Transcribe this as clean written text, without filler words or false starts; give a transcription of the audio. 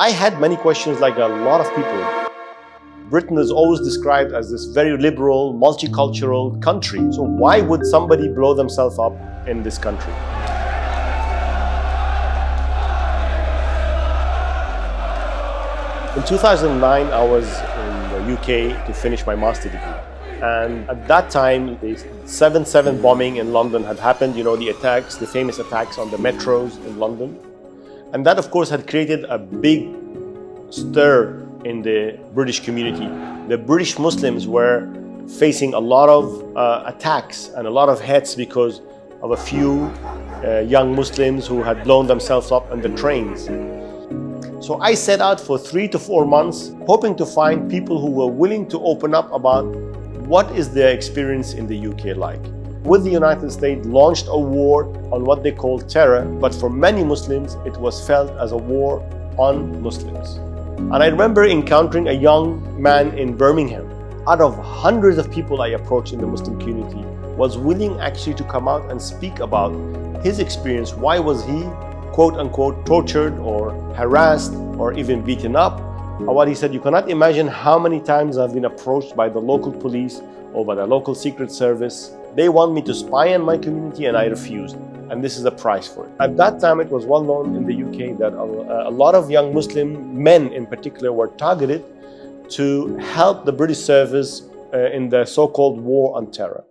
I had many questions like a lot of people. Britain is always described as this very liberal, multicultural country. So why would somebody blow themselves up in this country? In 2009, I was in the UK to finish my master's degree. And at that time, the 7/7 bombing in London had happened, the attacks, the famous attacks on the metros in London. And that, of course, had created a big stir in the British community. The British Muslims were facing a lot of attacks and a lot of hits because of a few young Muslims who had blown themselves up on the trains. So I set out for 3 to 4 months, hoping to find people who were willing to open up about what is their experience in the UK like. With the United States launched a war on what they call terror, but for many Muslims, it was felt as a war on Muslims. And I remember encountering a young man in Birmingham. Out of hundreds of people I approached in the Muslim community, was willing actually to come out and speak about his experience. Why was he, quote unquote, tortured or harassed or even beaten up? Awad, he said, you cannot imagine how many times I've been approached by the local police or by the local secret service. They want me to spy on my community and I refused. And this is the price for it. At that time, it was well known in the UK that a lot of young Muslim men in particular were targeted to help the British service in the so-called war on terror.